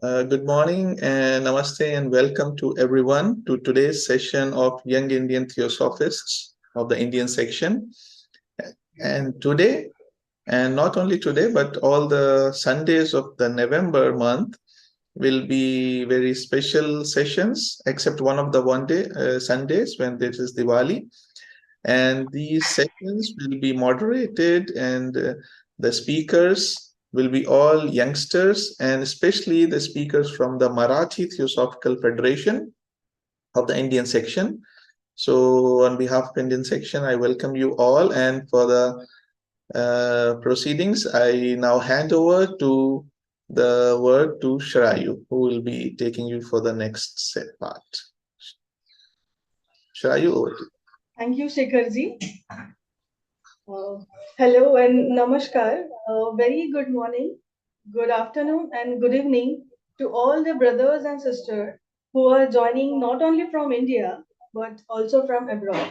Good morning and namaste and welcome to everyone to today's session of Young Indian Theosophists of the Indian section. And today, and not only today, but all the Sundays of the November month will be very special sessions, except one of the one day Sundays when this is Diwali. And these sessions will be moderated, and the speakers will be all youngsters, and especially the speakers from the Marathi Theosophical Federation of the Indian section. So, on behalf of Indian section, I welcome you all. And for the proceedings, I now hand over to the word to Sharayu, who will be taking you for the next set part. Sharayu, over to you. Thank you, Shekharji. Hello and namaskar. Very good morning, good afternoon, and good evening to all the brothers and sisters who are joining not only from India but also from abroad.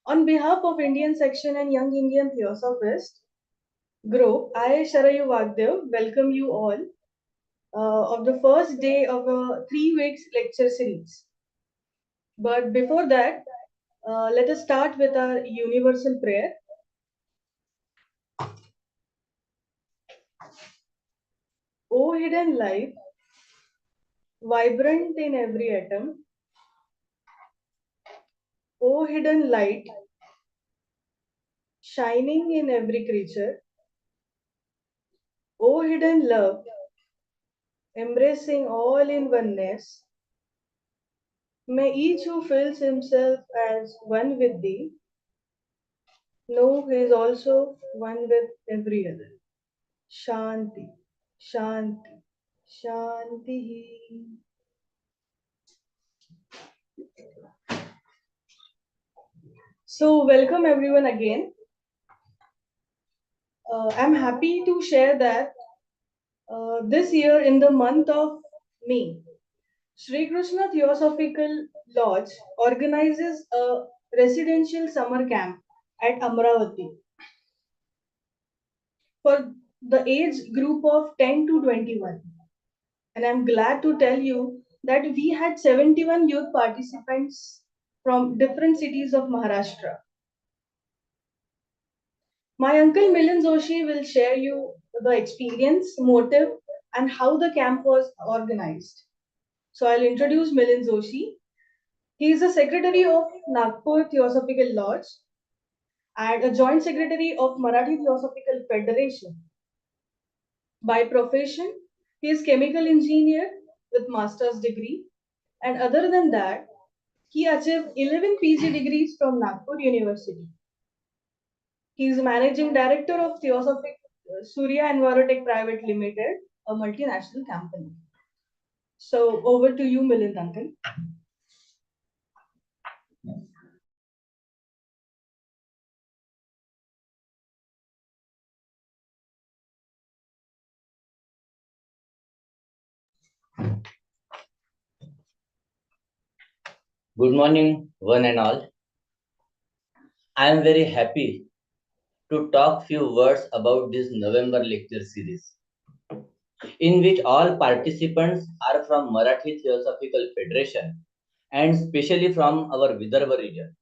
On behalf of Indian section and Young Indian Theosophist group, I, Sharayu, welcome you all of the first day of a 3 weeks lecture series. But before that, let us start with our universal prayer. O hidden life, vibrant in every atom, O hidden light, shining in every creature, O hidden love, embracing all in oneness, may each who feels himself as one with thee know he is also one with every other. Shanti, Shanti, Shanti. So, welcome everyone again. I'm happy to share that this year in the month of May, Sri Krishna Theosophical Lodge organizes a residential summer camp at Amravati for the age group of 10 to 21. And I'm glad to tell you that we had 71 youth participants from different cities of Maharashtra. My uncle Milan Joshi will share you the experience, motive, and how the camp was organized. So I'll introduce Milan Joshi. He is the secretary of Nagpur Theosophical Lodge and a joint secretary of Marathi Theosophical Federation. By profession, he is chemical engineer with master's degree, and other than that, he achieved 11 PG degrees from Nagpur University. He is managing director of Theosophic Surya Envirotech Private Limited, a multinational company. So over to you, Milind uncle. Good morning, one and all. I am very happy to talk few words about this November lecture series, in which all participants are from Marathi Theosophical Federation and especially from our Vidarbha region.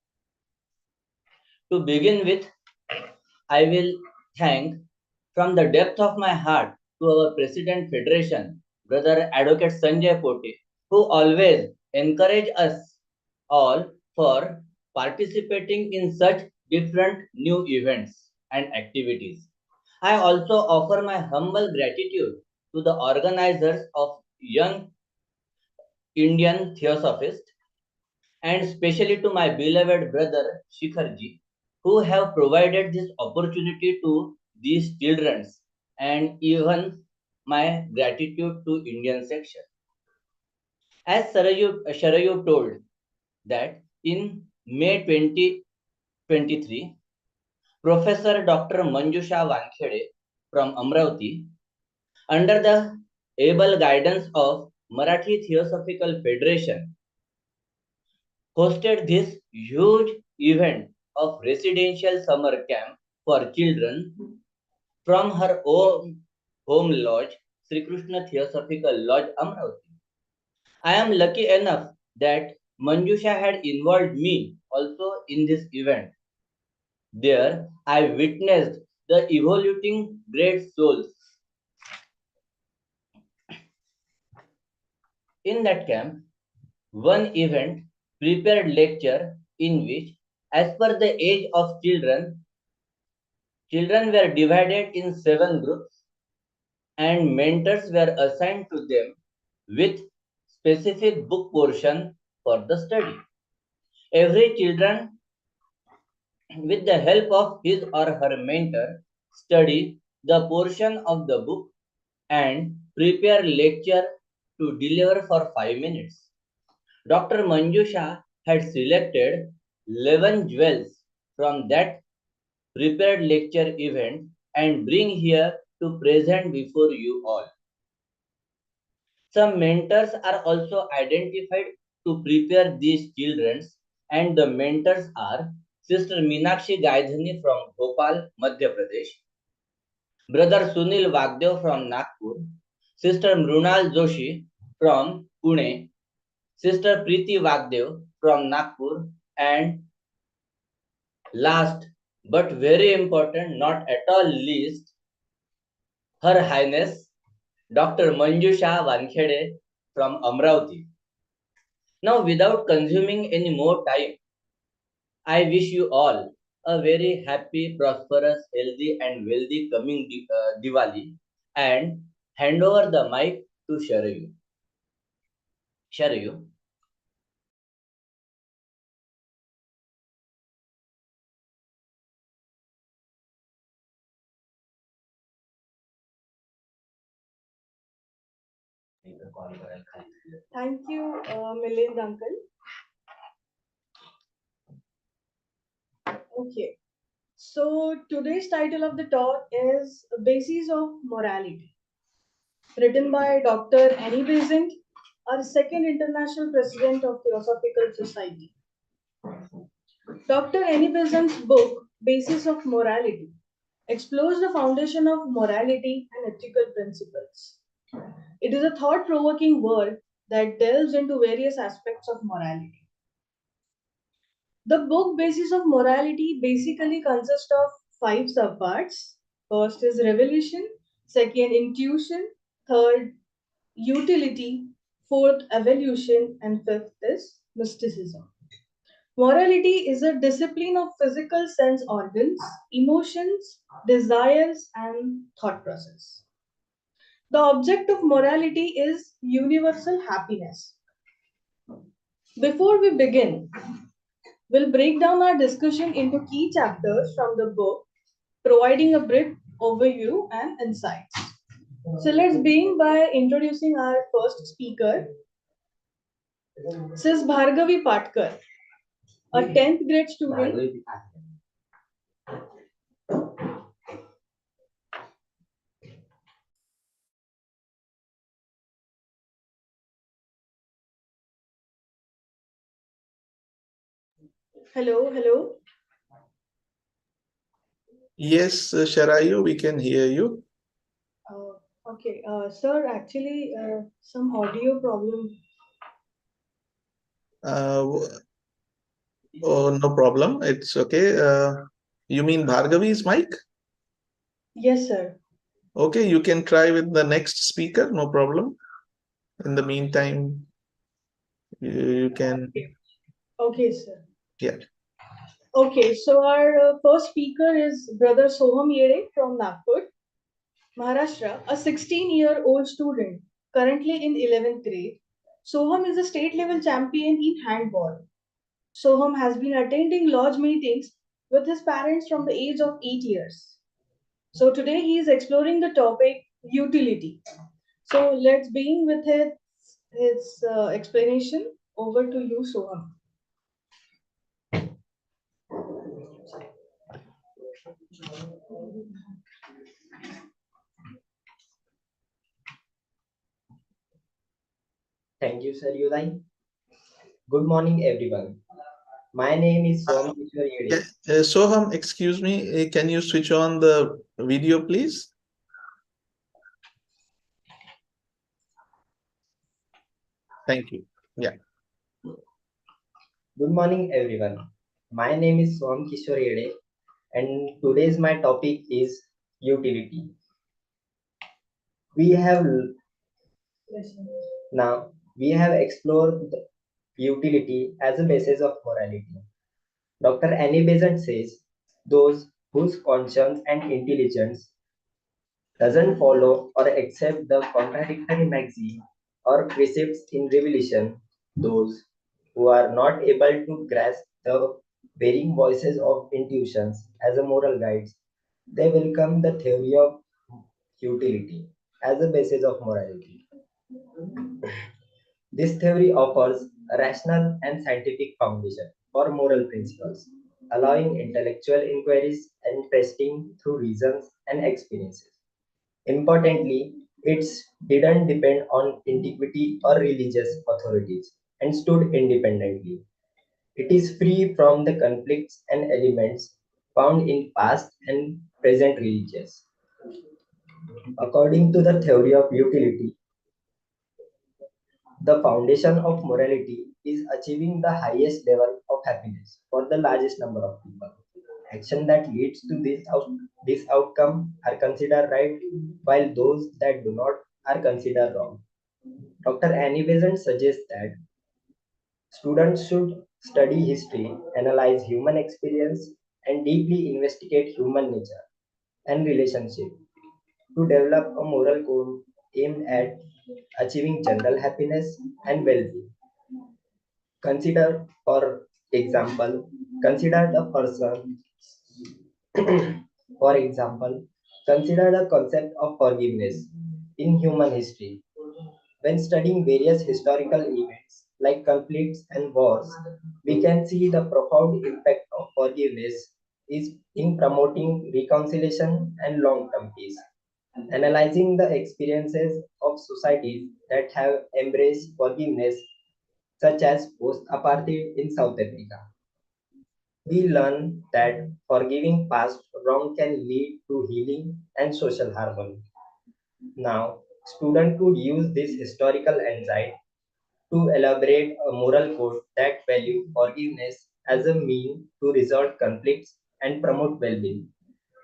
To begin with, I will thank from the depth of my heart to our President Federation, Brother Advocate Sanjay Pote, who always encourage us all for participating in such different new events and activities. I also offer my humble gratitude to the organizers of Young Indian Theosophist and especially to my beloved brother Shikharji, who have provided this opportunity to these children, and even my gratitude to Indian section. As Sharayu told that in May 2023, Professor Dr. Manjusha Wankhede from Amravati, under the able guidance of Marathi Theosophical Federation, hosted this huge event of residential summer camp for children from her own home lodge Sri Krishna Theosophical Lodge, Amravati. I am lucky enough that Manjusha had involved me also in this event. There, I witnessed the evoluting great souls. In that camp, one event prepared lecture in which, as per the age of children, children were divided in 7 groups and mentors were assigned to them with specific book portion for the study. Every children, with the help of his or her mentor, study the portion of the book and prepare lecture to deliver for 5 minutes. Dr. Manjusha had selected 11 jewels from that prepared lecture event and bring here to present before you all. Some mentors are also identified to prepare these children, and the mentors are Sister Meenakshi Gaidhani from Bhopal, Madhya Pradesh, Brother Sunil Wagdev from Nagpur, Sister Mrunal Joshi from Pune, Sister Preeti Wagdev from Nagpur, and last but very important, not at all least, Her Highness Dr. Manjusha Wankhede from Amravati. Now, without consuming any more time, I wish you all a very happy, prosperous, healthy, and wealthy coming Diwali and hand over the mic to Sharayu. Sharayu. Thank you, Milind uncle. Okay. So today's title of the talk is Basis of Morality, written by Dr. Annie Besant, our second international president of Theosophical Society. Dr. Annie Besant's book, Basis of Morality, explores the foundation of morality and ethical principles. It is a thought provoking work that delves into various aspects of morality. The book Basis of Morality basically consists of 5 subparts. First is revelation, second, intuition, third, utility, fourth, evolution, and fifth is mysticism. Morality is a discipline of physical sense organs, emotions, desires, and thought process. The object of morality is universal happiness. Before we begin, we'll break down our discussion into key chapters from the book, providing a brief overview and insights. So let's begin by introducing our first speaker, Sis Bhargavi Patkar, a 10th grade student. Hello, hello. Yes, Sharayu, we can hear you. Okay, sir, actually, some audio problem. Oh, no problem. It's okay. You mean Bhargavi's mic? Yes, sir. Okay, you can try with the next speaker, no problem. In the meantime, you can, Okay, sir. yeah. Okay, so our first speaker is Brother Soham from Nagpur, Maharashtra, a 16-year-old student currently in 11th grade. Soham is a state level champion in handball. Soham has been attending lodge meetings with his parents from the age of 8 years. So today he is exploring the topic utility. So let's begin with his explanation. Over to you, Soham. Thank you, sir. Yudai. Good morning, everyone. My name is Soham. Yeah, Soham, excuse me, can you switch on the video, please? Thank you. Yeah. Good morning, everyone. My name is Soham and today's my topic is utility. We have now we have explored the utility as a basis of morality. Dr. Annie Besant says those whose conscience and intelligence doesn't follow or accept the contradictory maxim or precepts in revelation, those who are not able to grasp the varying voices of intuitions as a moral guides, they welcome the theory of utility as a basis of morality. This theory offers a rational and scientific foundation for moral principles, allowing intellectual inquiries and testing through reasons and experiences. Importantly, it didn't depend on antiquity or religious authorities and stood independently. It is free from the conflicts and elements found in past and present religions. According to the theory of utility, the foundation of morality is achieving the highest level of happiness for the largest number of people. Action that leads to this outcome are considered right, while those that do not are considered wrong. Dr. Annie Besant suggests that students should study history, analyze human experience, and deeply investigate human nature and relationship to develop a moral code aimed at achieving general happiness and well-being. Consider, for example, consider the person, for example, consider the concept of forgiveness in human history. When studying various historical events like conflicts and wars, we can see the profound impact of forgiveness is in promoting reconciliation and long-term peace. Analyzing the experiences of societies that have embraced forgiveness, such as post-apartheid in South Africa, we learn that forgiving past wrong can lead to healing and social harmony. Now, students could use this historical insight to elaborate a moral code that value forgiveness as a mean to resolve conflicts and promote well-being.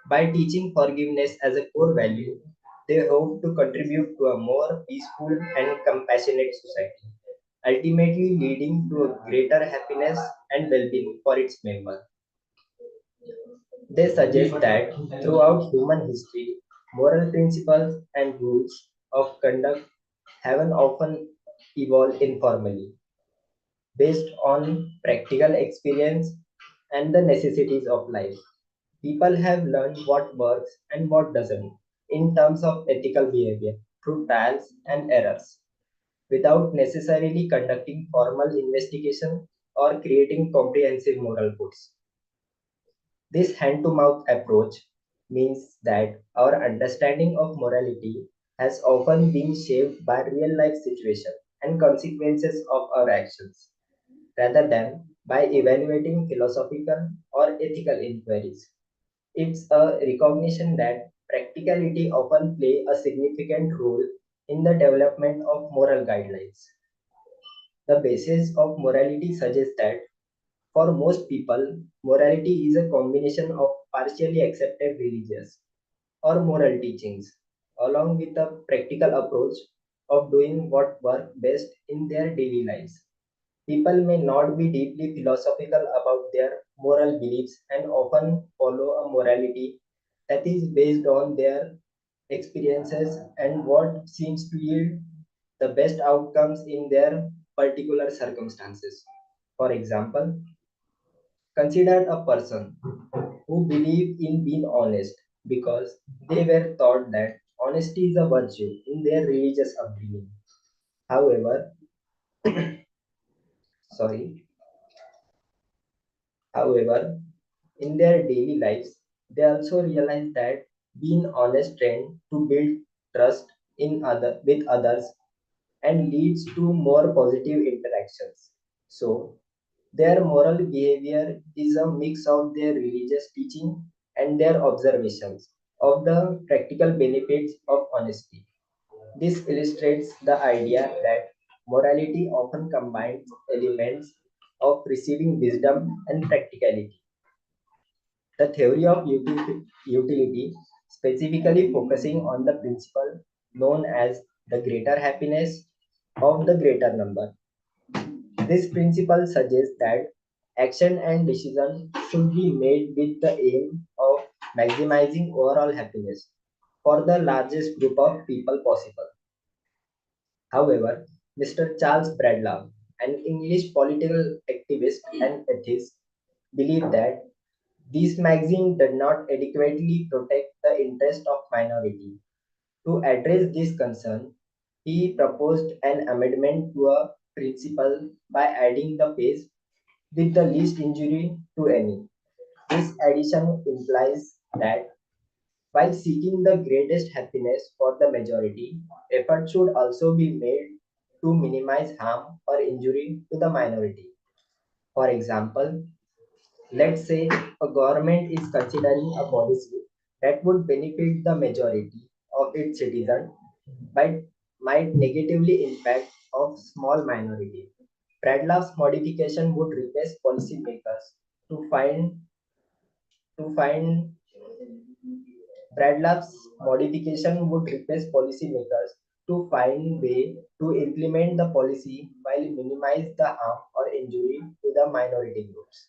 By teaching forgiveness as a core value, they hope to contribute to a more peaceful and compassionate society, ultimately leading to a greater happiness and well-being for its members. They suggest that throughout human history, moral principles and rules of conduct have often evolved informally based on practical experience and the necessities of life. People have learned what works and what doesn't in terms of ethical behavior through trials and errors without necessarily conducting formal investigation or creating comprehensive moral codes. This hand to mouth approach means that our understanding of morality has often been shaped by real life situations and consequences of our actions rather than by evaluating philosophical or ethical inquiries. It's a recognition that practicality often play a significant role in the development of moral guidelines. The basis of morality suggests that for most people, morality is a combination of partially accepted religious or moral teachings, along with a practical approach of doing what works best in their daily lives. People may not be deeply philosophical about their moral beliefs and often follow a morality that is based on their experiences and what seems to yield the best outcomes in their particular circumstances. For example, consider a person who believe in being honest because they were taught that honesty is a virtue in their religious upbringing. However, sorry, however, in their daily lives, they also realize that being honest tend to build trust in other with others and leads to more positive interactions. So, their moral behavior is a mix of their religious teaching and their observations of the practical benefits of honesty. This illustrates the idea that morality often combines elements of receiving wisdom and practicality. The theory of utility, specifically focusing on the principle known as the greater happiness of the greater number. This principle suggests that action and decision should be made with the aim of maximizing overall happiness for the largest group of people possible. However, Mr. Charles Bradlaugh, an English political activist and atheist, believed that this maxim did not adequately protect the interest of minority. To address this concern, he proposed an amendment to a principle by adding the phrase with the least injury to any. This addition implies that while seeking the greatest happiness for the majority, effort should also be made to minimize harm or injury to the minority. For example, let's say a government is considering a policy that would benefit the majority of its citizens but might negatively impact of small minority. Bradlaugh's modification would request policymakers to find Bradlaugh's modification would request policymakers to find way to implement the policy while minimize the harm or injury to the minority groups.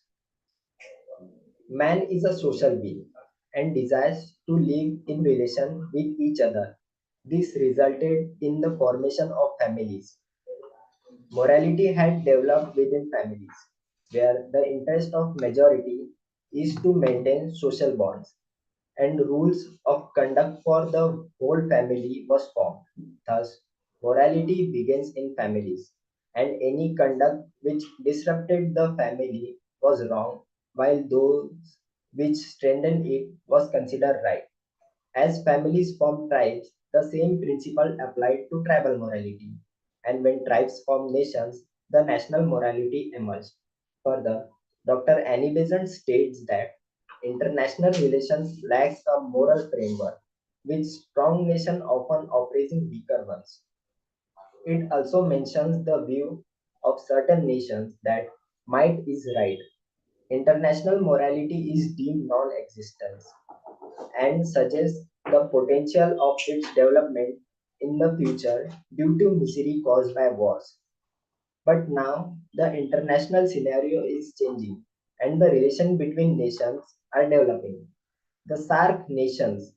Man is a social being and desires to live in relation with each other. This resulted in the formation of families. Morality had developed within families, where the interest of majority is to maintain social bonds, and rules of conduct for the whole family was formed. Thus, morality begins in families, and any conduct which disrupted the family was wrong, while those which strengthened it was considered right. As families formed tribes, the same principle applied to tribal morality. And when tribes formed nations, the national morality emerged. Further, Dr. Annie Besant states that international relations lacks a moral framework, with strong nations often oppressing weaker ones. It also mentions the view of certain nations that might is right. International morality is deemed non-existent and suggests the potential of its development in the future due to misery caused by wars. But now the international scenario is changing and the relation between nations are developing. The SARC nations,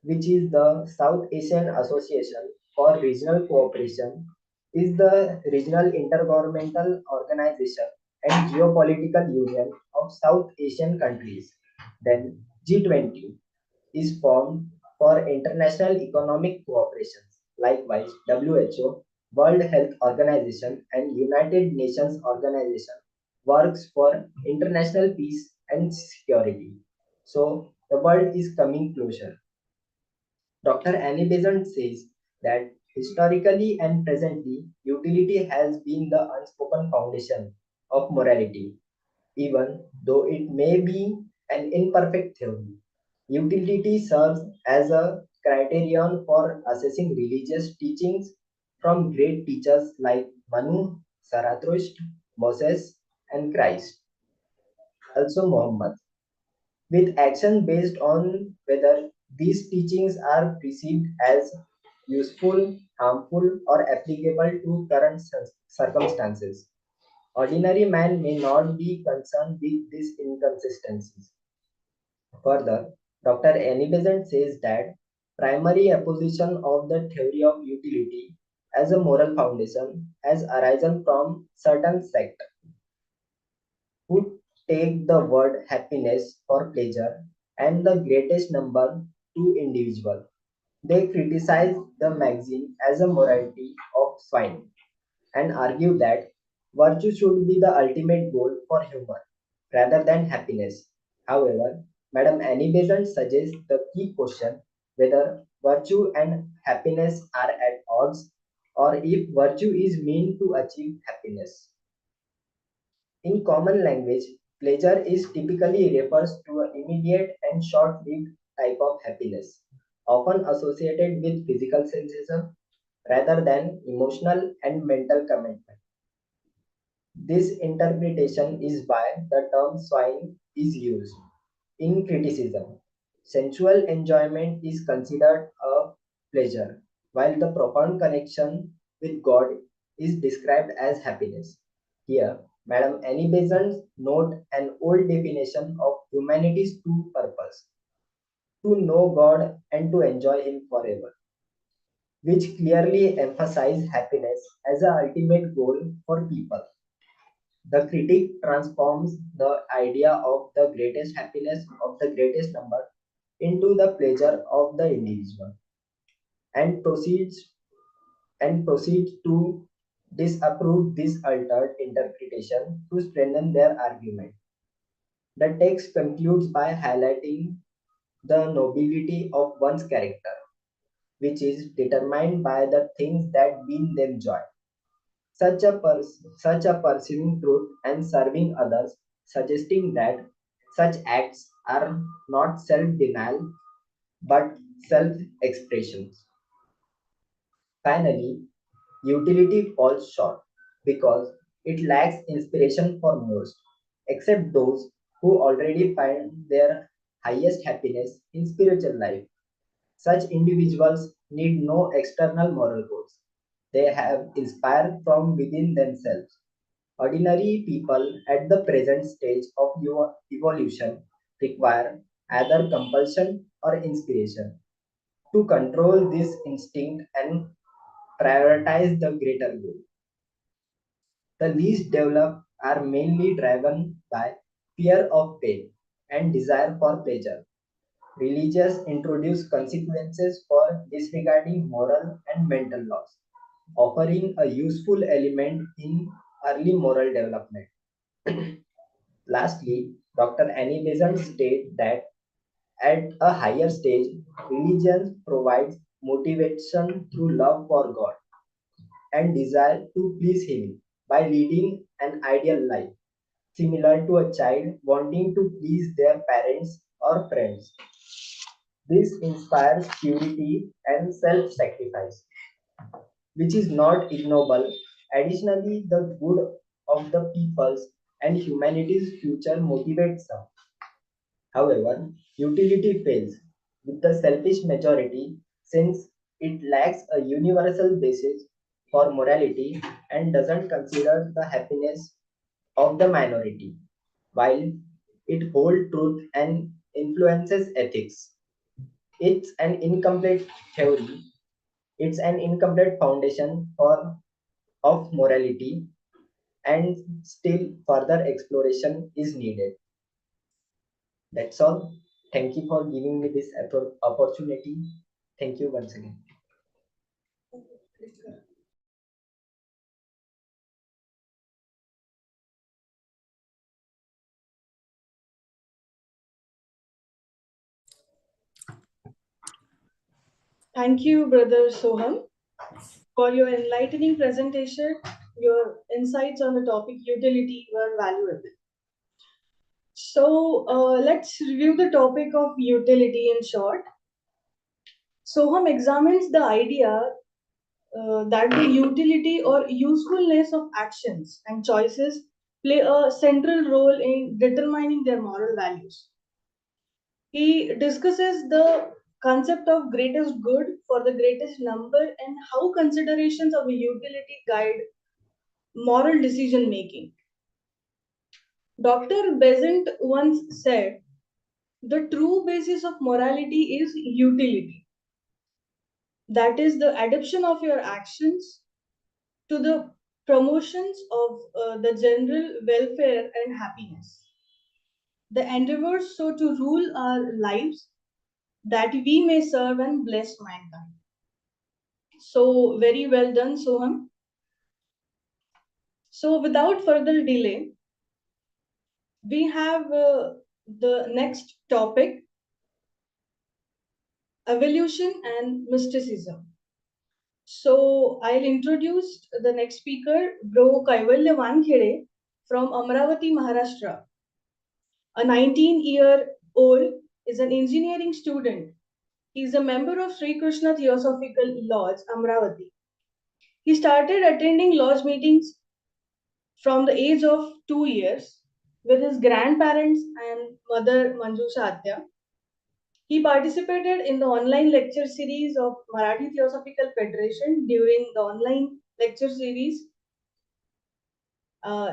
which is the South Asian Association for Regional Cooperation, is the regional intergovernmental organization and geopolitical union of South Asian countries. Then G20 is formed for international economic cooperation. Likewise, WHO, World Health Organization, and United Nations Organization works for international peace and security. So the world is coming closer. Dr. Annie Besant says that historically and presently, utility has been the unspoken foundation of morality, even though it may be an imperfect theory. Utility serves as a criterion for assessing religious teachings from great teachers like Manu, Zarathustra, Moses, and Christ, also Muhammad, with action based on whether these teachings are perceived as useful, harmful, or applicable to current circumstances. Ordinary man may not be concerned with these inconsistencies. Further, Dr. Annie Besant says that primary opposition of the theory of utility as a moral foundation has arisen from certain sects who take the word happiness for pleasure and the greatest number to individual. They criticize the maxim as a morality of swine and argue that virtue should be the ultimate goal for human rather than happiness. However, Madam Annie Besant suggests the key question whether virtue and happiness are at odds or if virtue is meant to achieve happiness. In common language, pleasure is typically refers to an immediate and short-lived type of happiness, often associated with physical sensation. rather than emotional and mental commitment. This interpretation is why the term swine is used. In criticism, sensual enjoyment is considered a pleasure, while the profound connection with God is described as happiness. Here, Madam Annie Besant note an old definition of humanity's true purpose: to know God and to enjoy Him forever, which clearly emphasize happiness as the ultimate goal for people. The critic transforms the idea of the greatest happiness of the greatest number into the pleasure of the individual and proceeds to disapprove this altered interpretation to strengthen their argument. The text concludes by highlighting the nobility of one's character, which is determined by the things that bring them joy. Such a pursuing truth and serving others, suggesting that such acts are not self-denial but self-expressions. Finally, utility falls short because it lacks inspiration for most, except those who already find their highest happiness in spiritual life. Such individuals need no external moral codes. They have inspired from within themselves. Ordinary people at the present stage of your evolution require either compulsion or inspiration to control this instinct and prioritize the greater good. The least developed are mainly driven by fear of pain and desire for pleasure. Religious introduce consequences for disregarding moral and mental laws, offering a useful element in early moral development. Lastly, Dr. Annie Besant states that at a higher stage, religion provides motivation through love for God and desire to please Him by leading an ideal life, similar to a child wanting to please their parents or friends. This inspires purity and self sacrifice, which is not ignoble. Additionally, the good of the peoples and humanity's future motivates some. However, utility fails with the selfish majority since it lacks a universal basis for morality and doesn't consider the happiness of the minority, while it holds truth and influences ethics. It's an incomplete theory, it's an incomplete foundation for of morality, and still further exploration is needed. That's all. Thank you for giving me this opportunity. Thank you once again. Thank you, Brother Soham, for your enlightening presentation. Your insights on the topic utility were valuable. So, let's review the topic of utility in short. Soham examines the idea that the utility or usefulness of actions and choices play a central role in determining their moral values. He discusses the concept of greatest good for the greatest number and how considerations of a utility guide moral decision making. Dr. Besant once said, the true basis of morality is utility. That is the adaptation of your actions to the promotions of the general welfare and happiness. The endeavors so to rule our lives that we may serve and bless mankind. So, very well done, Soham. So, without further delay, we have the next topic, evolution and mysticism. So, I'll introduce the next speaker, Bro Kaiwalya from Amravati, Maharashtra. A 19-year-old is an engineering student. He is a member of Sri Krishna Theosophical Lodge, Amravati. He started attending lodge meetings from the age of 2 years with his grandparents and mother Manjusha Atya. He participated in the online lecture series of Marathi Theosophical Federation during the online lecture series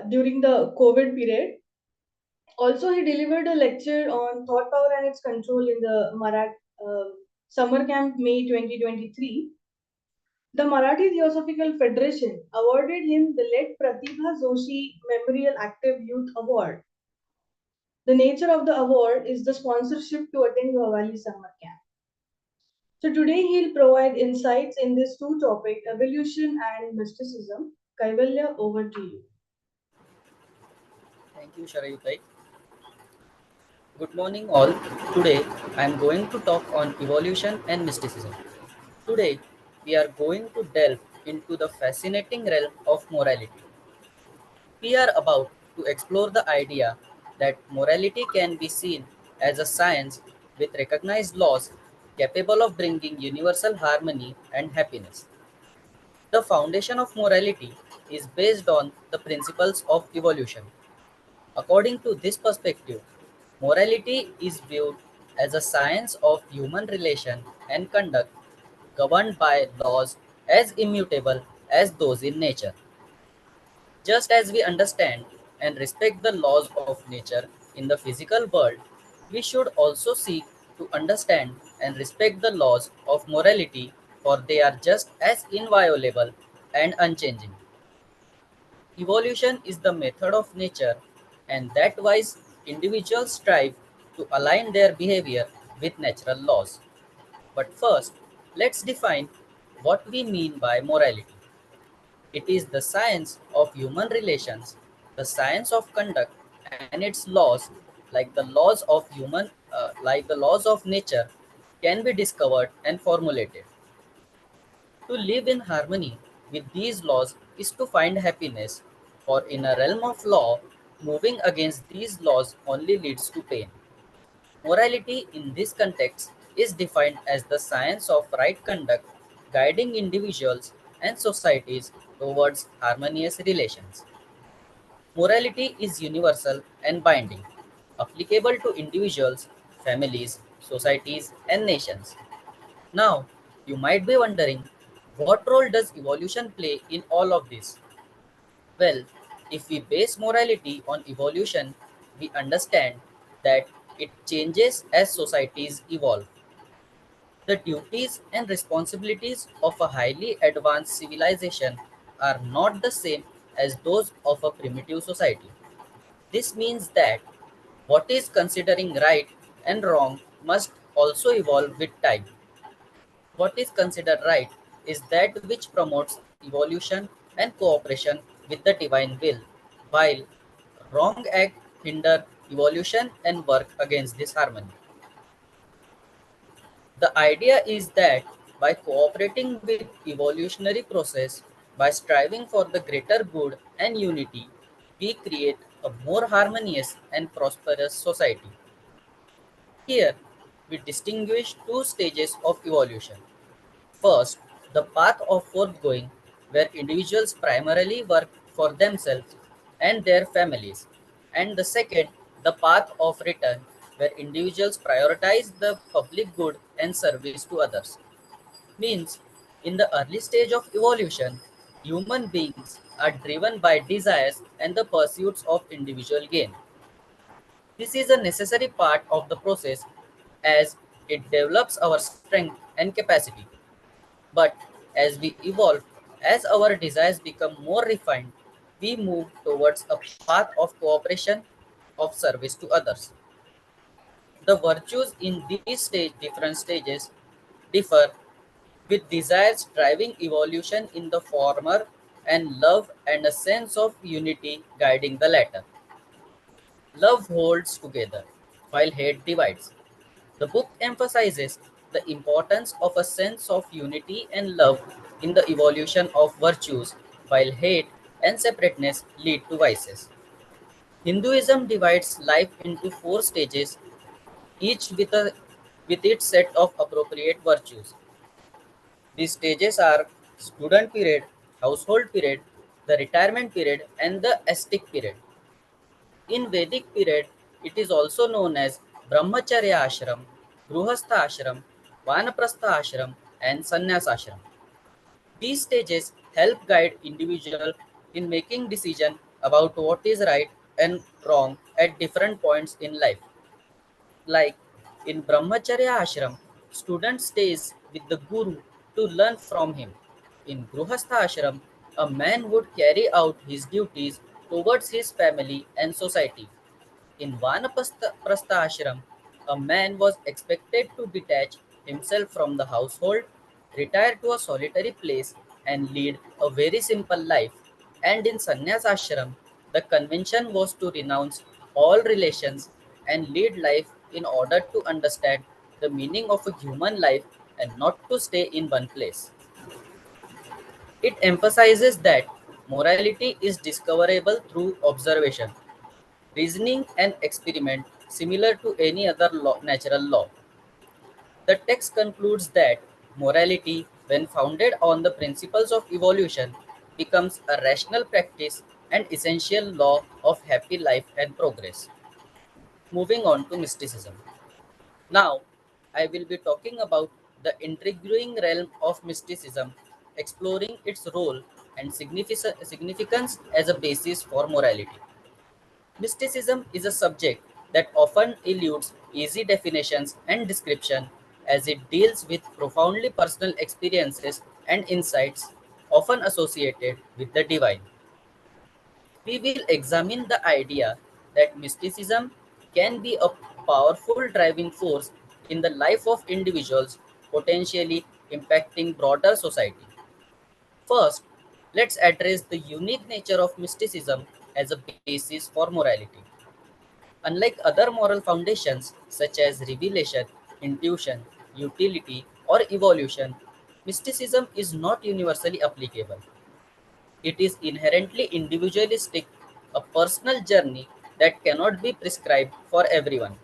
during the COVID period. Also, he delivered a lecture on thought power and its control in the summer camp May 2023. The Marathi Theosophical Federation awarded him the late Pratibha Joshi Memorial Active Youth Award. The nature of the award is the sponsorship to attend Bhargavi summer camp. So today he'll provide insights in this two topic, evolution and mysticism. Kaiwalya, over to you. Thank you, Sharayu. Good morning, all. Today, I am going to talk on evolution and mysticism. Today, we are going to delve into the fascinating realm of morality. We are about to explore the idea that morality can be seen as a science with recognized laws capable of bringing universal harmony and happiness. The foundation of morality is based on the principles of evolution. According to this perspective, morality is viewed as a science of human relation and conduct governed by laws as immutable as those in nature. Just as we understand and respect the laws of nature in the physical world, we should also seek to understand and respect the laws of morality, for they are just as inviolable and unchanging. Evolution is the method of nature, and that wise individuals strive to align their behavior with natural laws. But first, let's define what we mean by morality. It is the science of human relations, the science of conduct, and its laws, like the laws of nature, can be discovered and formulated. To live in harmony with these laws is to find happiness, for in a realm of law, moving against these laws only leads to pain. Morality in this context is defined as the science of right conduct, guiding individuals and societies towards harmonious relations. Morality is universal and binding, applicable to individuals, families, societies, and nations. Now, you might be wondering, what role does evolution play in all of this? Well, if we base morality on evolution, we understand that it changes as societies evolve. The duties and responsibilities of a highly advanced civilization are not the same as those of a primitive society. This means that what is considering right and wrong must also evolve with time. What is considered right is that which promotes evolution and cooperation with the divine will, while wrong acts hinder evolution and work against this harmony. The idea is that by cooperating with evolutionary process, by striving for the greater good and unity, we create a more harmonious and prosperous society. Here, we distinguish two stages of evolution. First, the path of forthgoing, where individuals primarily work for themselves and their families. And the second, the path of return, where individuals prioritize the public good and service to others. Means, in the early stage of evolution, human beings are driven by desires and the pursuits of individual gain. This is a necessary part of the process as it develops our strength and capacity. But as we evolve, as our desires become more refined, we move towards a path of cooperation, of service to others. The virtues in these different stages differ, with desires driving evolution in the former and love and a sense of unity guiding the latter. Love holds together, while hate divides. The book emphasizes the importance of a sense of unity and love in the evolution of virtues, while hate and separateness lead to vices. Hinduism divides life into four stages, each with its set of appropriate virtues. These stages are student period, household period, the retirement period, and the ascetic period. In Vedic period, it is also known as Brahmacharya Ashram, Gruhastha Ashram, Vanaprastha Ashram, and Sannyas Ashram. These stages help guide individual in making decision about what is right and wrong at different points in life. Like in Brahmacharya Ashram, student stays with the Guru to learn from him. In Gruhastha Ashram, a man would carry out his duties towards his family and society. In Vanaprastha Ashram, a man was expected to detach himself from the household, retire to a solitary place, and lead a very simple life. And in Sannyas Ashram, the convention was to renounce all relations and lead life in order to understand the meaning of a human life and not to stay in one place. It emphasizes that morality is discoverable through observation, reasoning, and experiment similar to any other natural law. The text concludes that morality, when founded on the principles of evolution, becomes a rational practice and essential law of happy life and progress. Moving on to mysticism. Now, I will be talking about the intriguing realm of mysticism, exploring its role and significance as a basis for morality. Mysticism is a subject that often eludes easy definitions and description as it deals with profoundly personal experiences and insights often associated with the divine. We will examine the idea that mysticism can be a powerful driving force in the life of individuals, potentially impacting broader society. First, let's address the unique nature of mysticism as a basis for morality. Unlike other moral foundations such as revelation, intuition, utility, or evolution, mysticism is not universally applicable. It is inherently individualistic, a personal journey that cannot be prescribed for everyone.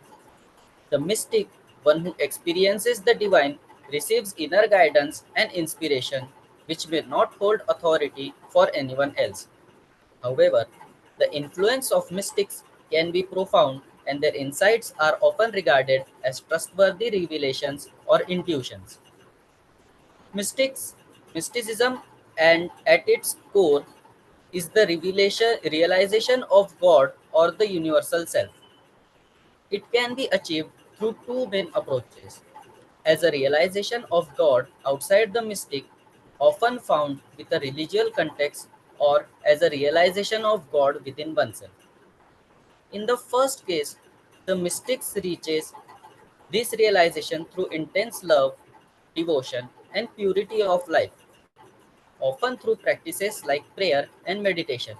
The mystic, one who experiences the divine, receives inner guidance and inspiration which may not hold authority for anyone else. However, the influence of mystics can be profound and their insights are often regarded as trustworthy revelations or intuitions. Mystics, mysticism and at its core is the realization of God or the universal self. It can be achieved through two main approaches. As a realization of God outside the mystic, often found with a religious context, or as a realization of God within oneself. In the first case, the mystics reaches this realization through intense love, devotion, and purity of life, often through practices like prayer and meditation.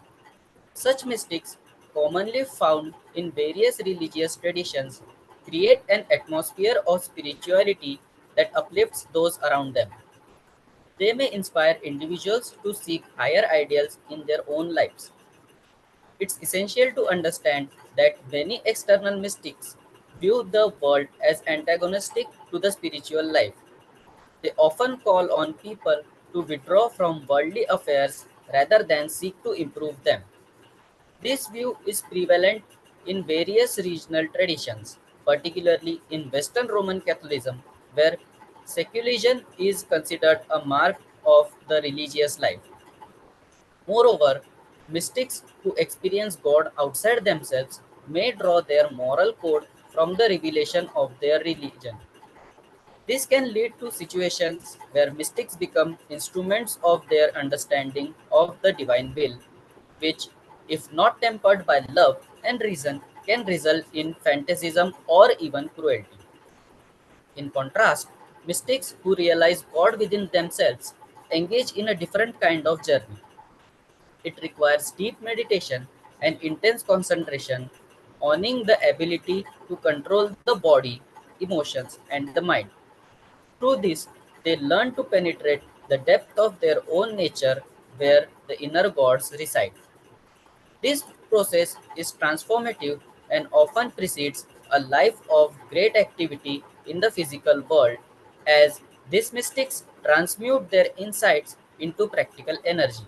Such mystics, commonly found in various religious traditions, create an atmosphere of spirituality that uplifts those around them. They may inspire individuals to seek higher ideals in their own lives. It's essential to understand that many external mystics view the world as antagonistic to the spiritual life. They often call on people to withdraw from worldly affairs rather than seek to improve them. This view is prevalent in various regional traditions, particularly in Western Roman Catholicism, where secularism is considered a mark of the religious life. Moreover, mystics who experience God outside themselves may draw their moral code from the revelation of their religion. This can lead to situations where mystics become instruments of their understanding of the divine will, which, if not tempered by love and reason, can result in fantasism or even cruelty. In contrast, mystics who realize God within themselves engage in a different kind of journey. It requires deep meditation and intense concentration, owning the ability to control the body, emotions, and the mind. Through this, they learn to penetrate the depth of their own nature where the inner gods reside. This process is transformative and often precedes a life of great activity in the physical world, as these mystics transmute their insights into practical energy.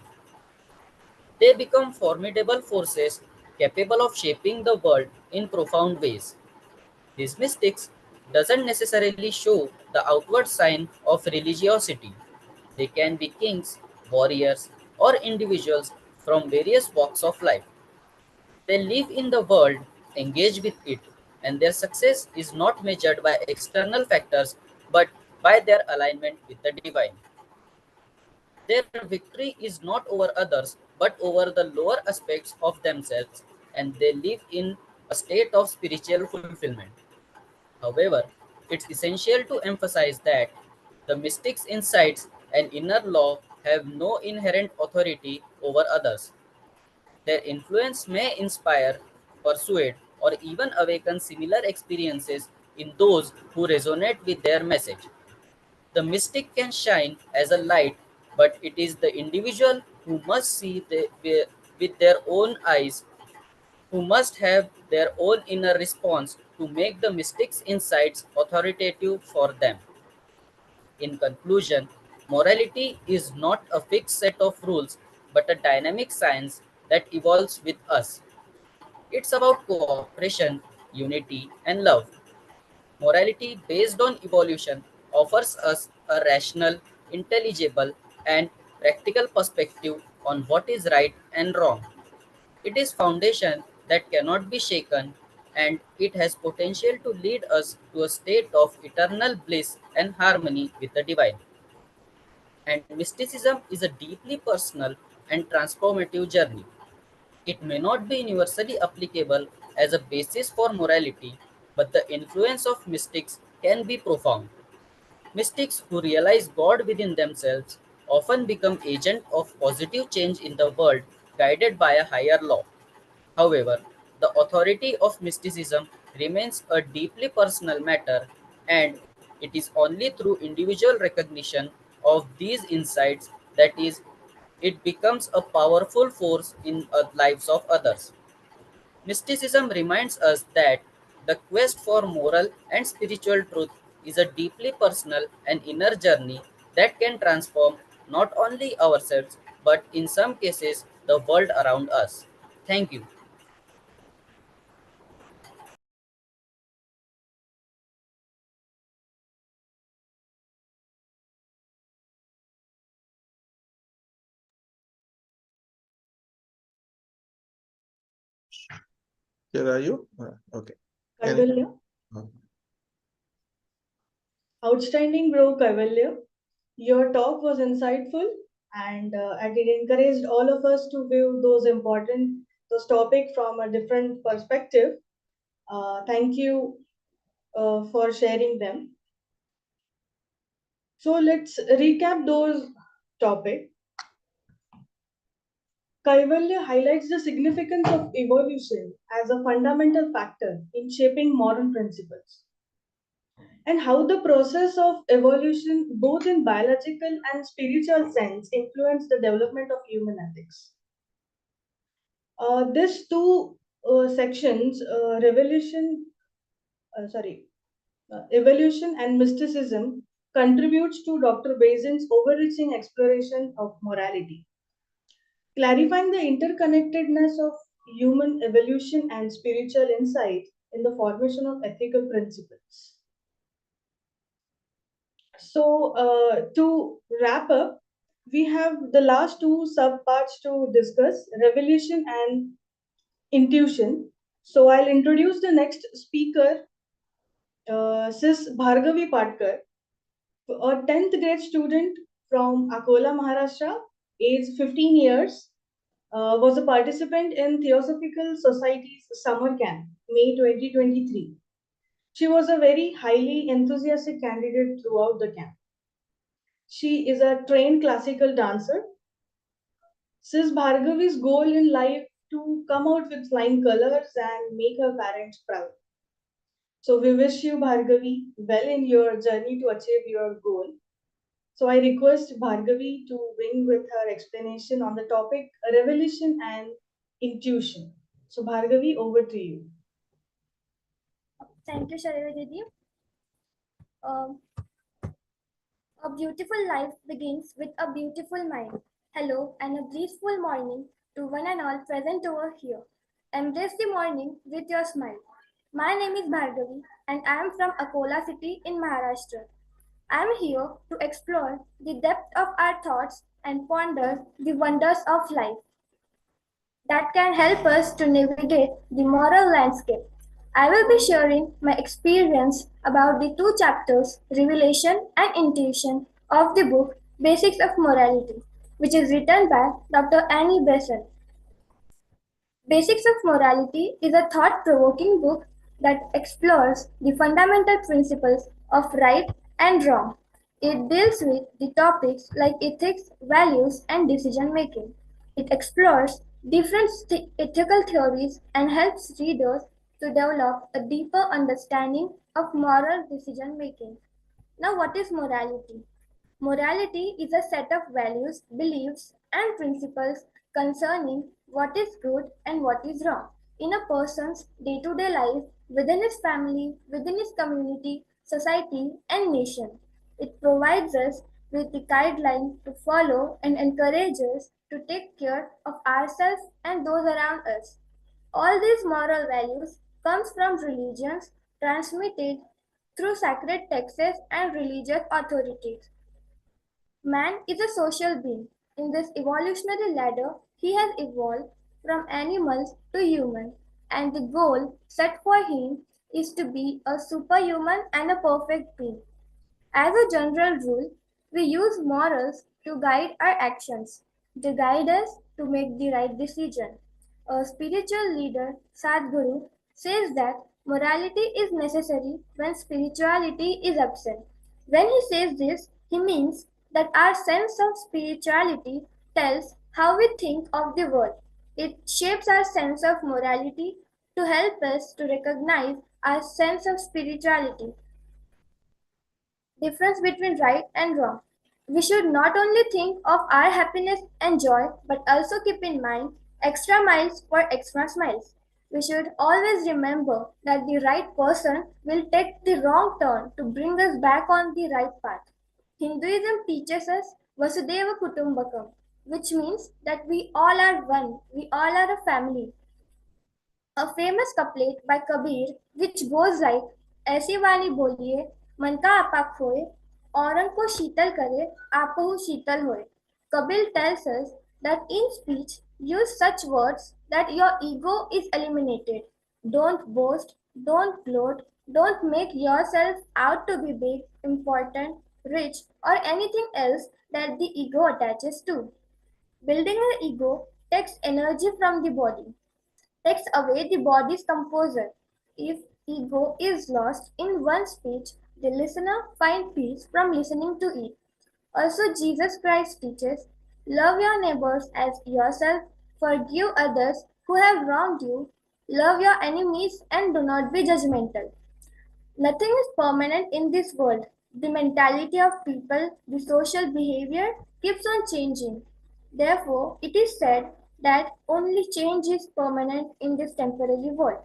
They become formidable forces capable of shaping the world in profound ways. These mystics doesn't necessarily show the outward sign of religiosity. They can be kings, warriors, or individuals from various walks of life. They live in the world, engage with it, and their success is not measured by external factors but by their alignment with the divine. Their victory is not over others but over the lower aspects of themselves, and they live in a state of spiritual fulfillment. However, it's essential to emphasize that the mystic's insights and inner law have no inherent authority over others. Their influence may inspire, persuade, or even awaken similar experiences in those who resonate with their message. The mystic can shine as a light, but it is the individual who must see with their own eyes, who must have their own inner response to make the mystic's insights authoritative for them. In conclusion, morality is not a fixed set of rules but a dynamic science that evolves with us. It's about cooperation, unity, and love. Morality based on evolution offers us a rational, intelligible, and practical perspective on what is right and wrong. It is foundation that cannot be shaken, and it has potential to lead us to a state of eternal bliss and harmony with the divine. And mysticism is a deeply personal and transformative journey. It may not be universally applicable as a basis for morality, but the influence of mystics can be profound. Mystics who realize God within themselves often become agents of positive change in the world guided by a higher law. However, the authority of mysticism remains a deeply personal matter, and it is only through individual recognition of these insights that is it becomes a powerful force in the lives of others. Mysticism reminds us that the quest for moral and spiritual truth is a deeply personal and inner journey that can transform not only ourselves but in some cases the world around us. Thank you. Sharayu? Okay. Kaiwalya. Uh, Outstanding, bro, Kaiwalya. Your talk was insightful and it encouraged all of us to view those topics from a different perspective. Thank you for sharing them. So let's recap those topics. Kaivalya highlights the significance of evolution as a fundamental factor in shaping modern principles and how the process of evolution, both in biological and spiritual sense, influence the development of human ethics. These two sections, sorry, evolution and mysticism, contributes to Dr. Bazin's overreaching exploration of morality, clarifying the interconnectedness of human evolution and spiritual insight in the formation of ethical principles. So, to wrap up, we have the last two subparts to discuss revolution and intuition. So, I'll introduce the next speaker, Sis Bhargavi Patkar, a 10th grade student from Akola, Maharashtra, age 15 years, was a participant in Theosophical Society's summer camp, May 2023. She was a very highly enthusiastic candidate throughout the camp. She is a trained classical dancer. Sis Bhargavi's goal in life to come out with flying colors and make her parents proud. So we wish you, Bhargavi, well in your journey to achieve your goal. So I request Bhargavi to bring with her explanation on the topic revelation and intuition. So Bhargavi, over to you. Thank you, Sharayu Didi. Um, A beautiful life begins with a beautiful mind. Hello and a blissful morning to one and all present over here. Embrace the morning with your smile. My name is Bhargavi and I am from Akola city in Maharashtra. I am here to explore the depth of our thoughts and ponder the wonders of life that can help us to navigate the moral landscape. I will be sharing my experience about the two chapters, Revelation and Intuition, of the book Basics of Morality, which is written by Dr. Annie Besant. Basics of Morality is a thought provoking book that explores the fundamental principles of right and wrong. It deals with the topics like ethics, values, and decision making. It explores different ethical theories and helps readers to develop a deeper understanding of moral decision making. Now, what is morality? Morality is a set of values, beliefs, and principles concerning what is good and what is wrong in a person's day to day life, within his family, within his community, society, and nation. It provides us with the guideline to follow and encourages us to take care of ourselves and those around us. All these moral values comes from religions transmitted through sacred texts and religious authorities. Man is a social being. In this evolutionary ladder, he has evolved from animals to human, and the goal set for him is to be a superhuman and a perfect being. As a general rule, we use morals to guide our actions, to guide us to make the right decision. A spiritual leader, Sadhguru, says that morality is necessary when spirituality is absent. When he says this, he means that our sense of spirituality tells how we think of the world. It shapes our sense of morality to help us to recognize our sense of spirituality. Difference between right and wrong. We should not only think of our happiness and joy, but also keep in mind extra miles for extra smiles. We should always remember that the right person will take the wrong turn to bring us back on the right path. Hinduism teaches us Vasudeva Kutumbakam, which means that we all are one, we all are a family. A famous couplet by Kabir which goes like ऐसी वाणी बोलिए मन का आपा खोए औरन को शीतल करे आपहु शीतल होए. Kabir tells us that in speech use such words that your ego is eliminated. Don't boast, don't gloat, don't make yourself out to be big, important, rich, or anything else that the ego attaches to. Building an ego takes energy from the body, takes away the body's composure. If ego is lost in one speech, the listener finds peace from listening to it. Also, Jesus Christ teaches, love your neighbors as yourself, forgive others who have wronged you, love your enemies, and do not be judgmental. Nothing is permanent in this world. The mentality of people, the social behavior keeps on changing. Therefore, it is said that only change is permanent in this temporary world.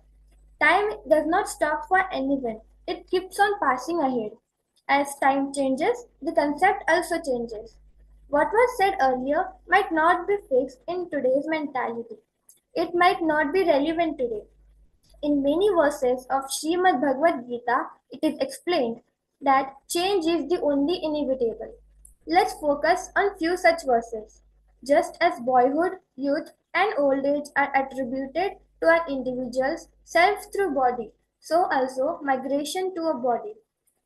Time does not stop for anyone, it keeps on passing ahead. As time changes, the concept also changes. What was said earlier might not be fixed in today's mentality. It might not be relevant today. In many verses of Srimad Bhagavad Gita, it is explained that change is the only inevitable. Let's focus on few such verses. Just as boyhood, youth, and old age are attributed to an individual's self through body, so also migration to a body.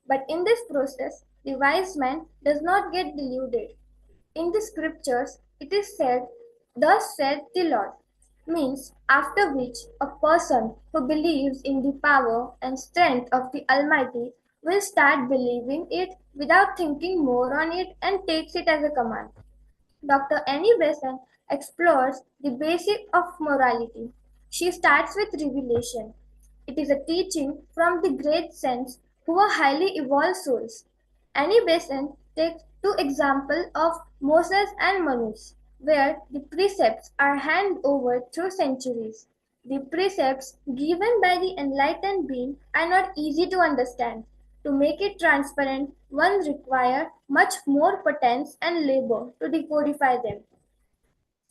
But in this process, the wise man does not get deluded. In the scriptures, it is said, thus said the Lord, means after which a person who believes in the power and strength of the Almighty will start believing it without thinking more on it and takes it as a command. Dr. Annie Besant explores the basic of morality. She starts with revelation. It is a teaching from the great saints who are highly evolved souls. Annie Besant takes two examples of Moses and Manus, where the precepts are handed over through centuries. The precepts given by the enlightened being are not easy to understand. To make it transparent, one requires much more potence and labor to decodify them.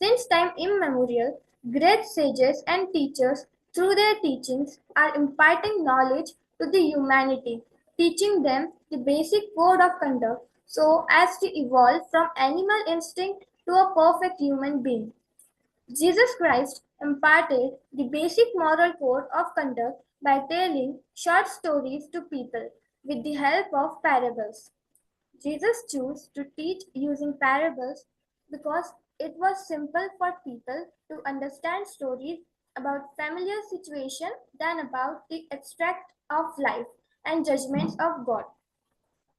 Since time immemorial, great sages and teachers, through their teachings, are imparting knowledge to the humanity, teaching them the basic code of conduct so as to evolve from animal instinct to a perfect human being. Jesus Christ imparted the basic moral code of conduct by telling short stories to people with the help of parables. Jesus chose to teach using parables because it was simple for people to understand stories about familiar situations than about the abstract of life and judgments of God.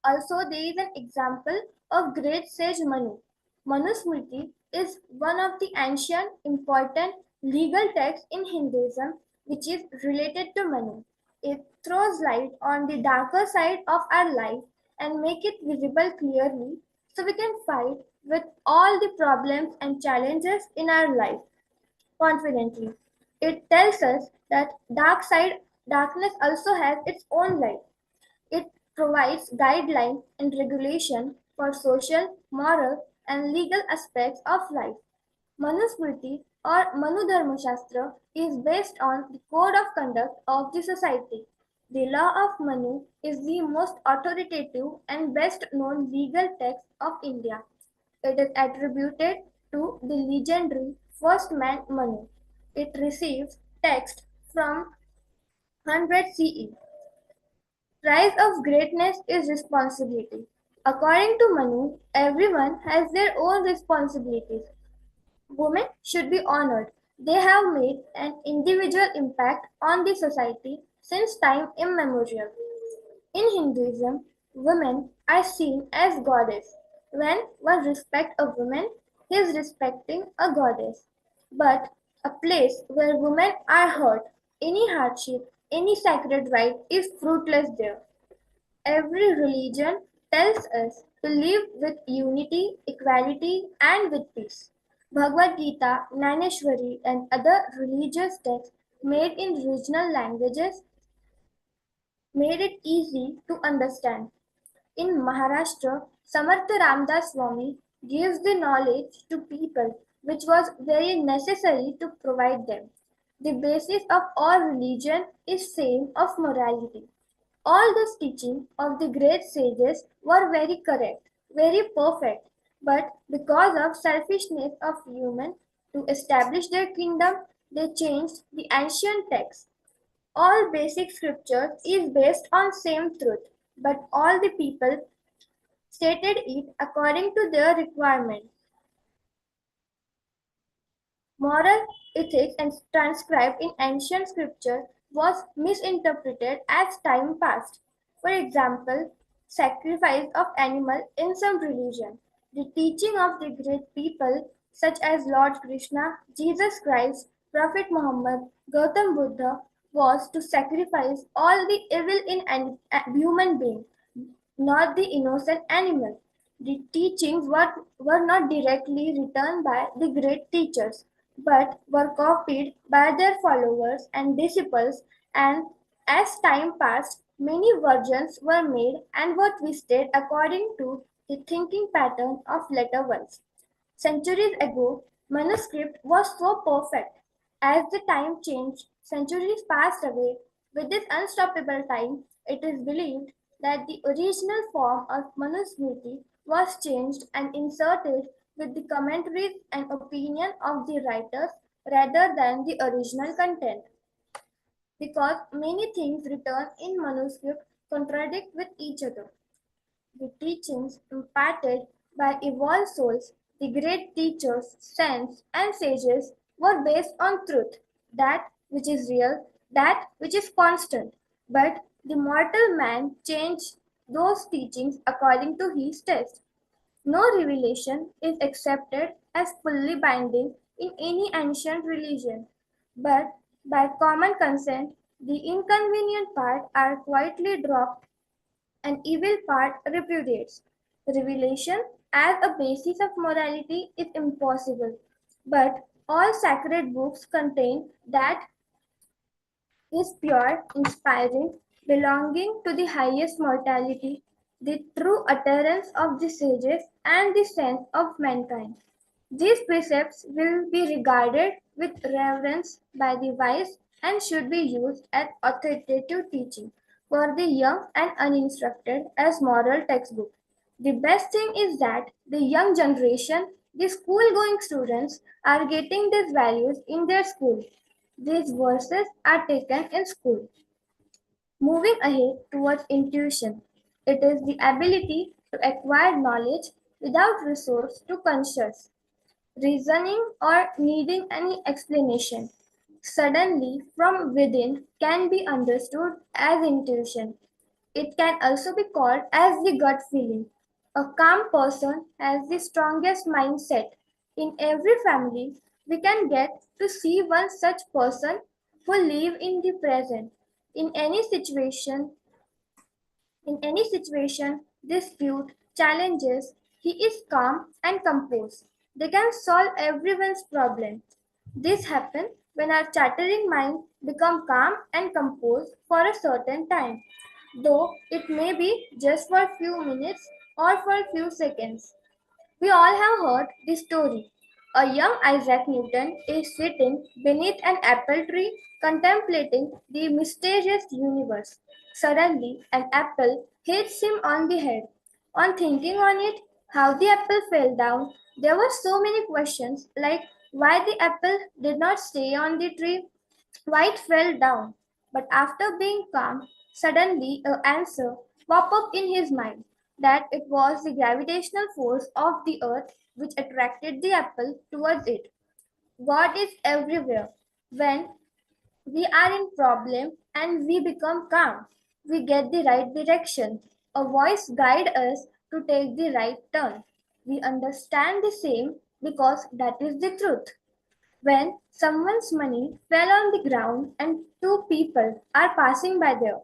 Also, there is an example of great sage Manu. Manusmriti is one of the ancient important legal texts in Hinduism which is related to Manu. It throws light on the darker side of our life and make it visible clearly so we can fight with all the problems and challenges in our life confidently. It tells us that darkness also has its own light. It provides guidelines and regulation for social, moral, and legal aspects of life. Manusmriti or Manu Dharma Shastra is based on the code of conduct of the society. The law of Manu is the most authoritative and best known legal text of India. It is attributed to the legendary first man Manu. It receives text from 100 CE. Price of greatness is responsibility. According to Manu, everyone has their own responsibilities. Women should be honored. They have made an individual impact on the society since time immemorial. In Hinduism, women are seen as goddess. When one respects a woman, he is respecting a goddess. But a place where women are hurt, any hardship, any sacred rite is fruitless there. Every religion tells us to live with unity, equality, and with peace. Bhagavad Gita, Naneshwari, and other religious texts made in regional languages made it easy to understand. In Maharashtra, Samartha Ramdas Swami gives the knowledge to people which was very necessary to provide them. The basis of all religion is same of morality. All the teaching of the great sages were very correct, very perfect, but because of selfishness of human to establish their kingdom, they changed the ancient text. All basic scripture is based on same truth, but all the people stated it according to their requirement. Moral ethics and transcribed in ancient scripture was misinterpreted as time passed. For example, sacrifice of animal in some religion. The teaching of the great people such as Lord Krishna, Jesus Christ, Prophet Muhammad, Gautam Buddha was to sacrifice all the evil in an human being, not the innocent animal. The teachings were not directly written by the great teachers, but were copied by their followers and disciples, and as time passed, many versions were made and were twisted according to the thinking pattern of later ones. Centuries ago, manuscript was so perfect. As the time changed, centuries passed away. With this unstoppable time, it is believed that the original form of Manusmriti was changed and inserted with the commentaries and opinion of the writers rather than the original content. Because many things written in manuscript contradict with each other. The teachings imparted by evolved souls, the great teachers, saints, and sages, were based on truth, that which is real, that which is constant. But the mortal man changed those teachings according to his taste. No revelation is accepted as fully binding in any ancient religion, but by common consent, the inconvenient parts are quietly dropped and evil part repudiates. Revelation as a basis of morality is impossible, but all sacred books contain that is pure, inspiring, belonging to the highest mortality, the true utterance of the sages, and the sense of mankind. These precepts will be regarded with reverence by the wise and should be used as authoritative teaching for the young and uninstructed as moral textbook. The best thing is that the young generation, the school going students, are getting these values in their school. These verses are taken in school. Moving ahead towards intuition, it is the ability to acquire knowledge without resource to conscious reasoning or needing any explanation. Suddenly, from within can be understood as intuition. It can also be called as the gut feeling. A calm person has the strongest mindset. In every family, we can get to see one such person who live in the present. In any situation, dispute, challenges, he is calm and composed. They can solve everyone's problem. This happens when our chattering mind become calm and composed for a certain time, though it may be just for a few minutes or for a few seconds. We all have heard this story. A young Isaac Newton is sitting beneath an apple tree contemplating the mysterious universe. Suddenly, an apple hits him on the head. On thinking on it, how the apple fell down, there were so many questions like why the apple did not stay on the tree, White fell down, but after being calm, suddenly an answer popped up in his mind that it was the gravitational force of the earth which attracted the apple towards it. God is everywhere. When we are in problem and we become calm, we get the right direction. A voice guides us to take the right turn. We understand the same because that is the truth. When someone's money fell on the ground and two people are passing by there,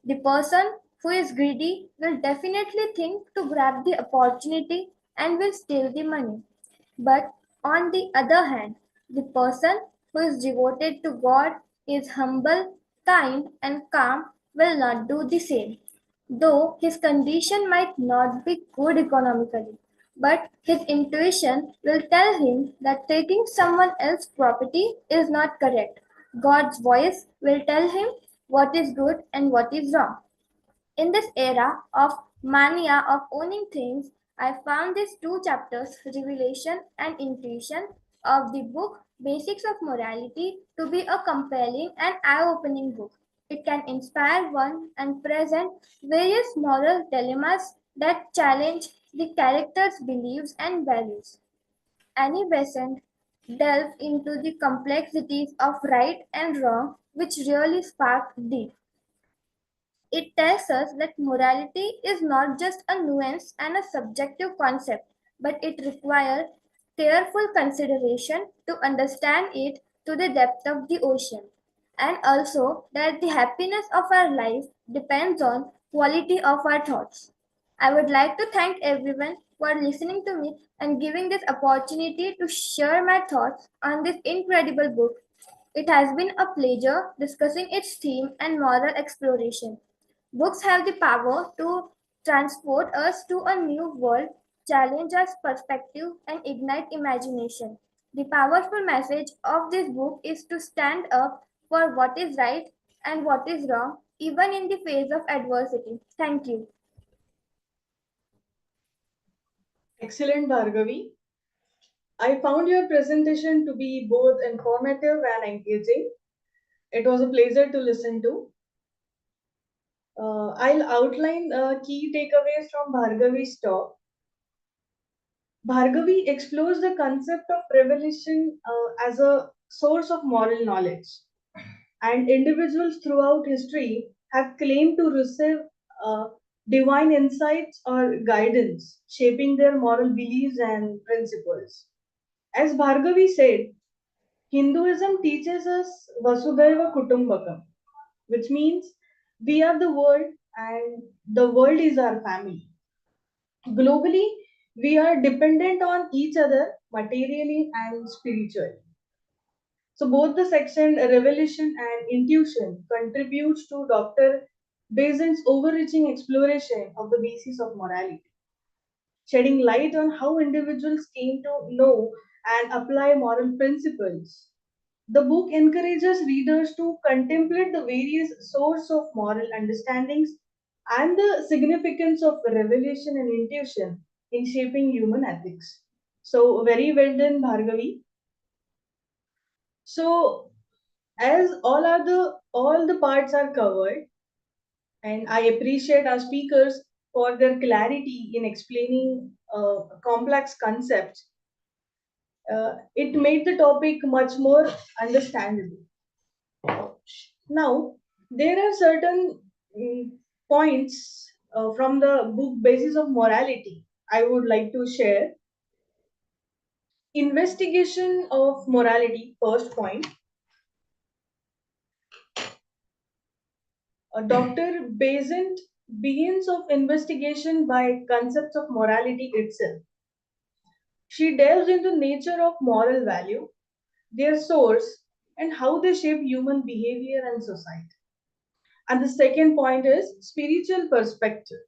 the person who is greedy will definitely think to grab the opportunity and will steal the money. But on the other hand, the person who is devoted to God, is humble, kind, and calm will not do the same. Though his condition might not be good economically, but his intuition will tell him that taking someone else's property is not correct. God's voice will tell him what is good and what is wrong. In this era of mania of owning things, I found these two chapters, Revelation and Intuition, of the book Basics of Morality to be a compelling and eye-opening book. It can inspire one and present various moral dilemmas that challenge the character's beliefs and values. Annie Besant delved into the complexities of right and wrong, which really sparked deep. It tells us that morality is not just a nuance and a subjective concept, but it requires careful consideration to understand it to the depth of the ocean. And also that the happiness of our life depends on quality of our thoughts. I would like to thank everyone for listening to me and giving this opportunity to share my thoughts on this incredible book. It has been a pleasure discussing its theme and moral exploration. Books have the power to transport us to a new world, challenge our perspective, and ignite imagination. The powerful message of this book is to stand up for what is right and what is wrong, even in the face of adversity. Thank you. Excellent, Bhargavi. I found your presentation to be both informative and engaging. It was a pleasure to listen to. I'll outline key takeaways from Bhargavi's talk. Bhargavi explores the concept of revelation as a source of moral knowledge, and individuals throughout history have claimed to receive uh, divine insights or guidance, shaping their moral beliefs and principles. As Bhargavi said, Hinduism teaches us Vasudhaiva Kutumbakam, which means we are the world and the world is our family. Globally, we are dependent on each other materially and spiritually. So both the section revelation and intuition contributes to Dr. Besant's overreaching exploration of the basis of morality, shedding light on how individuals came to know and apply moral principles. The book encourages readers to contemplate the various sources of moral understandings and the significance of revelation and intuition in shaping human ethics. So, very well done, Bhargavi. So, as all the parts are covered, and I appreciate our speakers for their clarity in explaining complex concepts. It made the topic much more understandable. Now, there are certain points from the book Basis of Morality I would like to share. Investigation of morality, first point. Dr. Besant begins of investigation by concepts of morality itself. She delves into nature of moral value, their source, and how they shape human behavior and society. And the second point is spiritual perspective.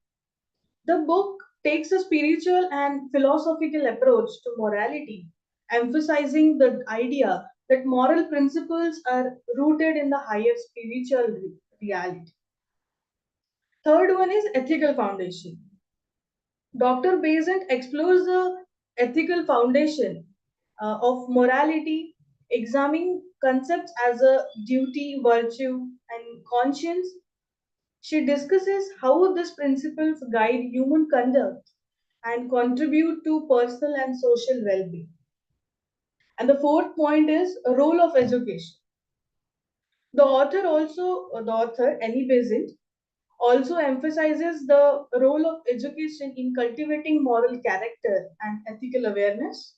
The book takes a spiritual and philosophical approach to morality, emphasizing the idea that moral principles are rooted in the higher spiritual reality. Third one is ethical foundation. Dr. Besant explores the ethical foundation of morality, examining concepts as a duty, virtue, and conscience. She discusses how these principles guide human conduct and contribute to personal and social well being. And the fourth point is a role of education. The author, Annie Besant, also emphasizes the role of education in cultivating moral character and ethical awareness.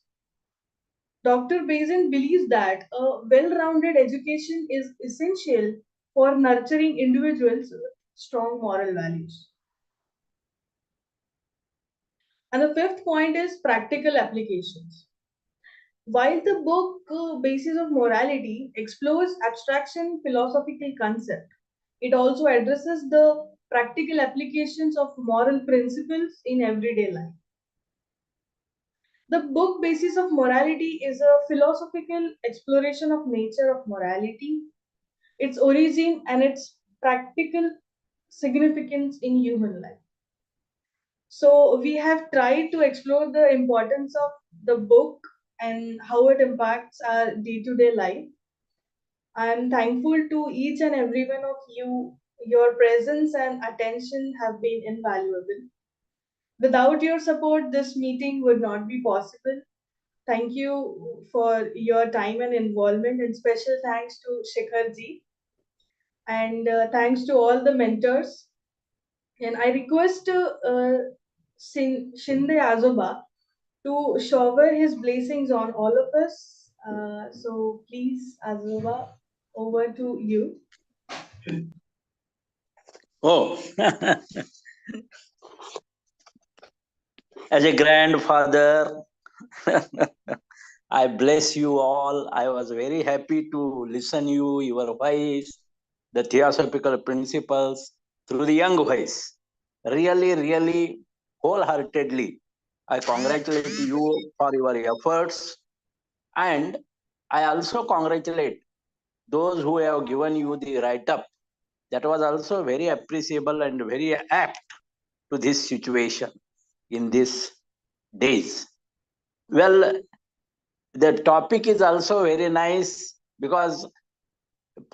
Dr. Besant believes that a well rounded education is essential for nurturing individuals with strong moral values. And the fifth point is practical applications. While the book Basis of Morality explores abstraction philosophical concept, it also addresses the practical applications of moral principles in everyday life. The book Basis of Morality is a philosophical exploration of nature of morality, its origin and its practical significance in human life. So we have tried to explore the importance of the book and how it impacts our day-to-day life. I am thankful to each and every one of you. Your presence and attention have been invaluable. Without your support, this meeting would not be possible. Thank you for your time and involvement, and special thanks to Shikhar ji. And thanks to all the mentors. And I request Shinde Azoba to shower his blessings on all of us. So please, Azoba, over to you. Oh, as a grandfather, I bless you all. I was very happy to listen you, your voice, the theosophical principles through the young voice. Really, really, wholeheartedly, I congratulate you for your efforts, and I also congratulate those who have given you the write-up. That was also very appreciable and very apt to this situation in these days. Well, the topic is also very nice because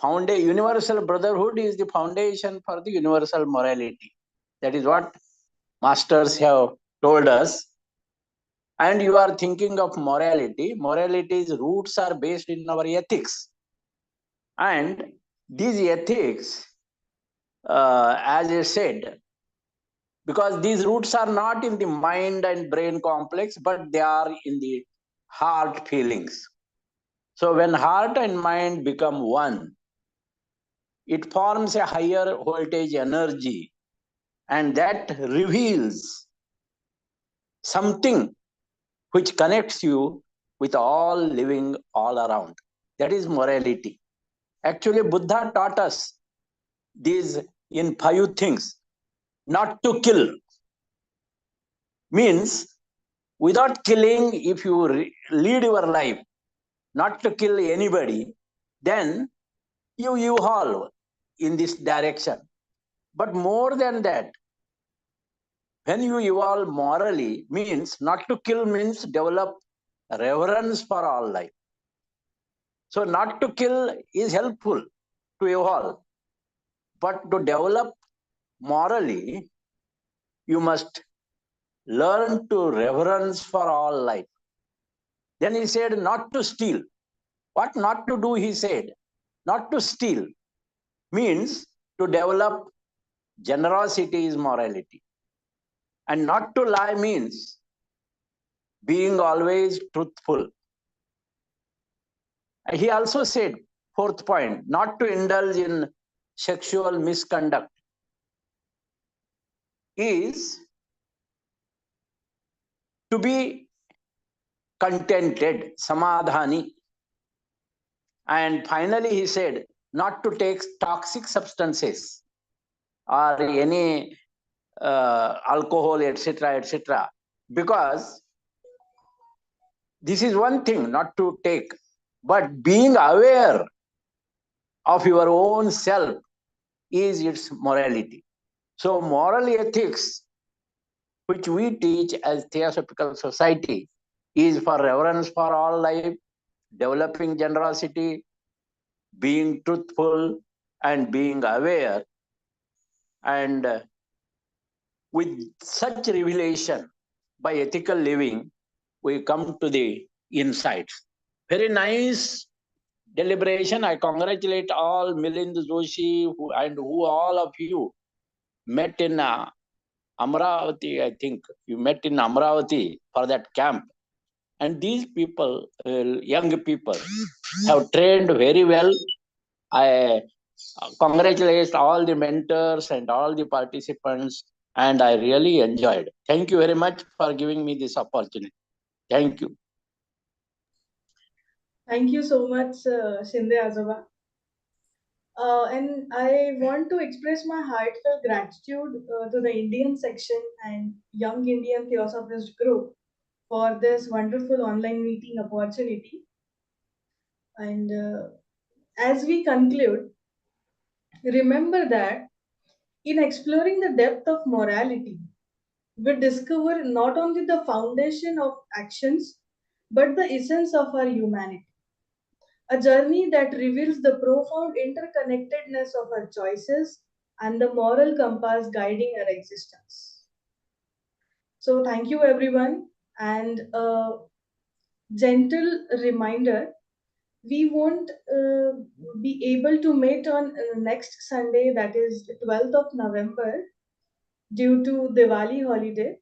universal brotherhood is the foundation for the universal morality. That is what masters have told us. And you are thinking of morality. Morality's roots are based in our ethics. And these ethics, as I said, because these roots are not in the mind and brain complex, but they are in the heart feelings. So when heart and mind become one, it forms a higher voltage energy, and that reveals something which connects you with all living all around. That is morality. Actually, Buddha taught us these in 5 things. Not to kill means without killing, if you lead your life not to kill anybody, then you evolve in this direction. But more than that, when you evolve morally, means not to kill means develop reverence for all life. So not to kill is helpful to evolve, but to develop morally, you must learn to reverence for all life. Then he said not to steal. What not to do, he said. Not to steal means to develop generosity is morality. And not to lie means being always truthful. He also said, fourth point, not to indulge in sexual misconduct is to be contented, samadhani. And finally, he said, not to take toxic substances or any alcohol, etc., because this is one thing not to take, but being aware of your own self is its morality. So moral ethics, which we teach as Theosophical Society, is for reverence for all life, developing generosity, being truthful, and being aware. And with such revelation, by ethical living, we come to the insights. Very nice deliberation. I congratulate all Milind Joshi who all of you met in Amravati. I think you met in Amravati for that camp. And these people, young people, have trained very well. I congratulate all the mentors and all the participants, and I really enjoyed. Thank you very much for giving me this opportunity. Thank you. Thank you so much, Shinde Azava. And I want to express my heartfelt gratitude to the Indian section and Young Indian Theosophist group for this wonderful online meeting opportunity. And as we conclude, remember that in exploring the depth of morality, we discover not only the foundation of actions, but the essence of our humanity. A journey that reveals the profound interconnectedness of our choices and the moral compass guiding our existence. So, thank you everyone, and a gentle reminder, we won't be able to meet on next Sunday, that is 12th of November, due to Diwali holiday.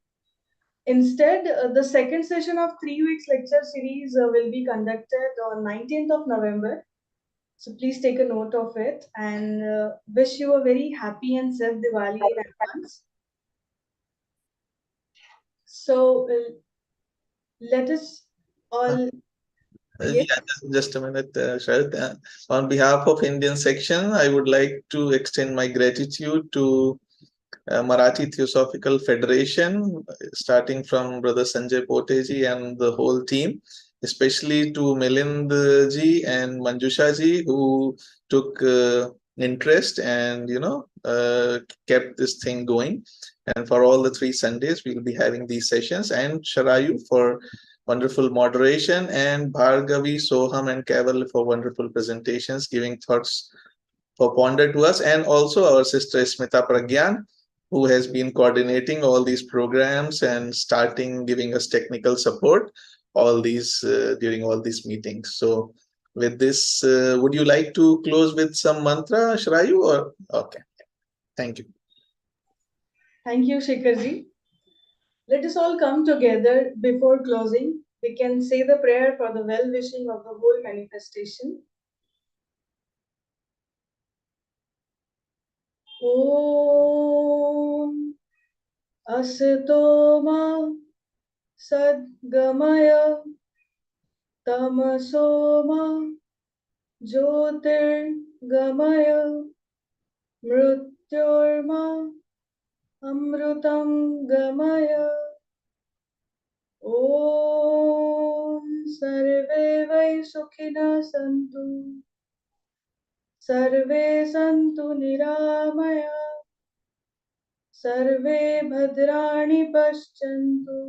Instead, the second session of 3 weeks lecture series will be conducted on 19th of November. So please take a note of it, and wish you a very happy and safe Diwali in advance. So let us all. Yes. Yeah, just a minute, Sharath. On behalf of Indian section, I would like to extend my gratitude to Marathi Theosophical Federation, starting from Brother Sanjay Poteji and the whole team, especially to Milind ji and Manjusha ji, who took interest and kept this thing going. And for all the 3 Sundays, we'll be having these sessions. And Sharayu for wonderful moderation, and Bhargavi, Soham, and Kaiwalya for wonderful presentations, giving thoughts for ponder to us, and also our sister Smita Pragyan, who has been coordinating all these programs and starting giving us technical support all these during all these meetings. So with this, would you like to close with some mantra, Shrayu? Or okay, thank you. Thank you, Shikharji. Let us all come together before closing. We can say the prayer for the well-wishing of the whole manifestation. Om Asatoma Sadgamaya Tamasoma Jyotirgamaya मृत्योर्मा अमृतं गमय। ॐ सर्वे वै सुखिनः सन्तु, सर्वे सन्तु निरामया, सर्वे भद्राणि पश्यन्तु,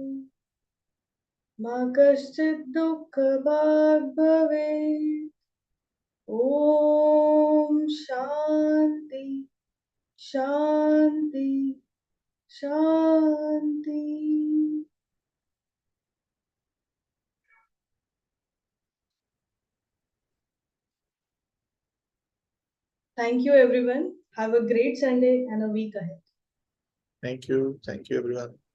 मा कश्चित् दुःखभाग् भवेत्। ॐ शान्ति शान्ति शान्ति। Thank you everyone. Have a great Sunday and a week ahead. Thank you. Thank you, everyone.